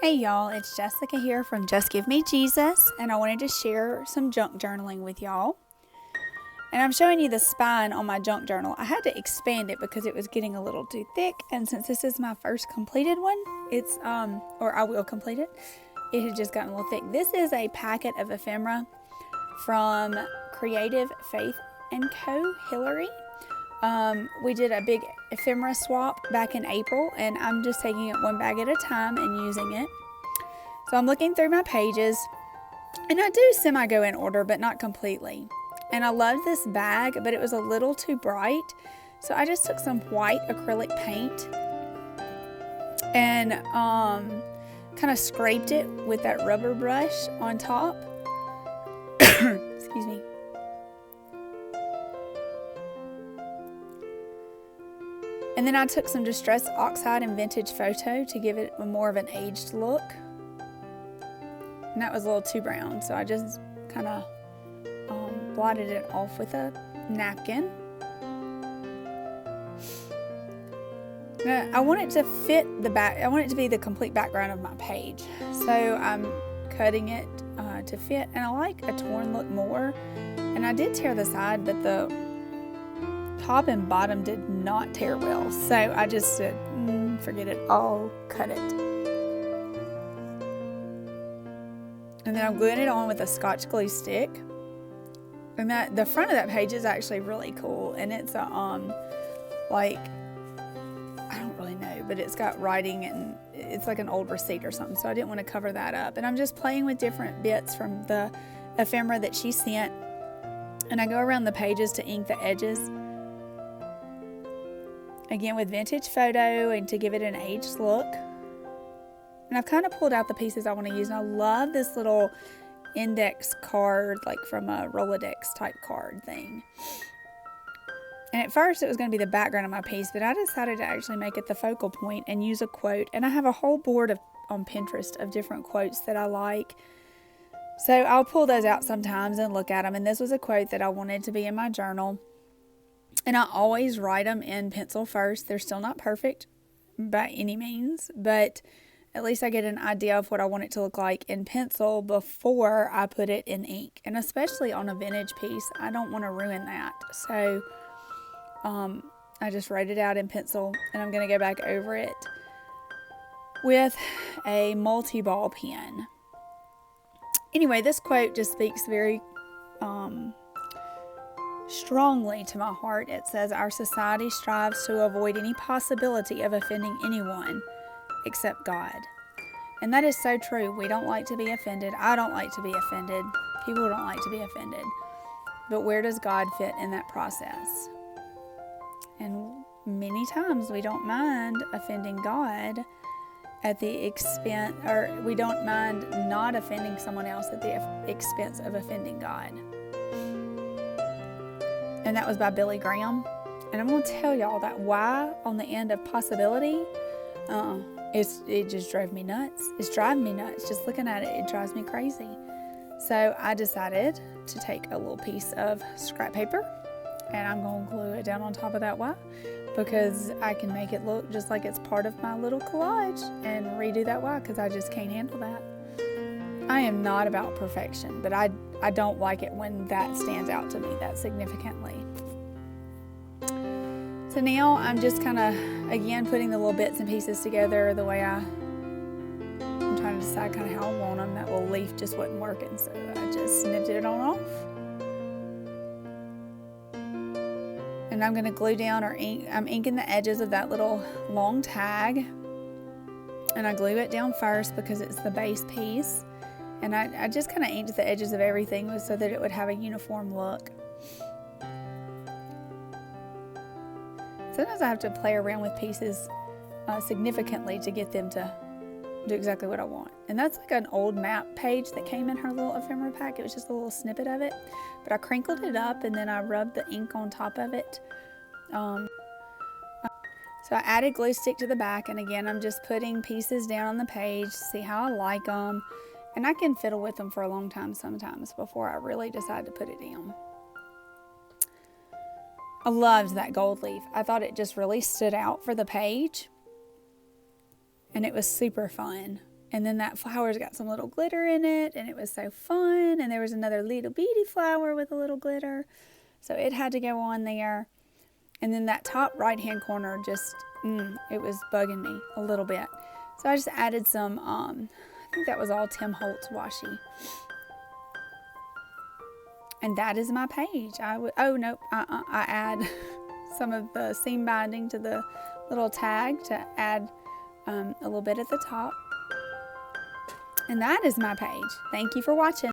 Hey y'all, it's Jessica here from Just Give Me Jesus, and I wanted to share some junk journaling with y'all. And I'm showing you the spine on my junk journal. I had to expand it because it was getting a little too thick, and since this is my first completed one, I will complete it, it had just gotten a little thick. This is a packet of ephemera from Creative Faith and Co. Hillary. We did a big ephemera swap back in April, and I'm just taking it one bag at a time and using it. So I'm looking through my pages, and I do semi-go in order, but not completely. And I loved this bag, but it was a little too bright, so I just took some white acrylic paint and kind of scraped it with that rubber brush on top. Excuse me. And then I took some Distress Oxide and Vintage Photo to give it more of an aged look. And that was a little too brown, so I just kind of blotted it off with a napkin. Now, I want it to fit the back. I want it to be the complete background of my page. So I'm cutting it to fit, and I like a torn look more. And I did tear the side, but the top and bottom did not tear well, so I just said, forget it, I'll cut it. And then I'm gluing it on with a Scotch glue stick. And the front of that page is actually really cool, and it's a I don't really know, but it's got writing, and it's like an old receipt or something, so I didn't want to cover that up. And I'm just playing with different bits from the ephemera that she sent, and I go around the pages to ink the edges. Again with Vintage Photo and to give it an aged look. And I've kind of pulled out the pieces I want to use. And I love this little index card, like from a Rolodex type card thing. And at first it was going to be the background of my piece, but I decided to actually make it the focal point and use a quote. And I have a whole board on Pinterest of different quotes that I like. So I'll pull those out sometimes and look at them. And this was a quote that I wanted to be in my journal. And I always write them in pencil first. They're still not perfect by any means, but at least I get an idea of what I want it to look like in pencil before I put it in ink. And especially on a vintage piece, I don't want to ruin that. So I just write it out in pencil, and I'm going to go back over it with a multi-ball pen. Anyway, this quote just speaks very strongly to my heart. It says, "Our society strives to avoid any possibility of offending anyone except God." And that is so true. We don't like to be offended. I don't like to be offended. People don't like to be offended. But where does God fit in that process? And many times we don't mind offending God at the expense, or we don't mind not offending someone else at the expense of offending God. And that was by Billy Graham. And I'm going to tell y'all that Y on the end of possibility, it just drove me nuts. It's driving me nuts. Just looking at it, it drives me crazy. So I decided to take a little piece of scrap paper, and I'm going to glue it down on top of that Y, because I can make it look just like it's part of my little collage, and redo that Y, because I just can't handle that. I am not about perfection, but I don't like it when that stands out to me that significantly. So now I'm just kind of, again, putting the little bits and pieces together the way I'm trying to decide kind of how I want them. That little leaf just wasn't working, so I just snipped it on off. And I'm going to glue down I'm inking the edges of that little long tag. And I glue it down first because it's the base piece. And I just kind of inked the edges of everything so that it would have a uniform look. Sometimes I have to play around with pieces significantly to get them to do exactly what I want. And that's like an old map page that came in her little ephemera pack. It was just a little snippet of it. But I crinkled it up, and then I rubbed the ink on top of it. So I added glue stick to the back, and again, I'm just putting pieces down on the page to see how I like them. And I can fiddle with them for a long time sometimes before I really decide to put it down. I loved that gold leaf. I thought it just really stood out for the page. And it was super fun. And then that flower's got some little glitter in it, and it was so fun. And there was another little bitty flower with a little glitter, so it had to go on there. And then that top right-hand corner just, it was bugging me a little bit. So I just added some, I think that was all Tim Holtz washi. And that is my page. I add some of the seam binding to the little tag to add a little bit at the top. And that is my page. Thank you for watching.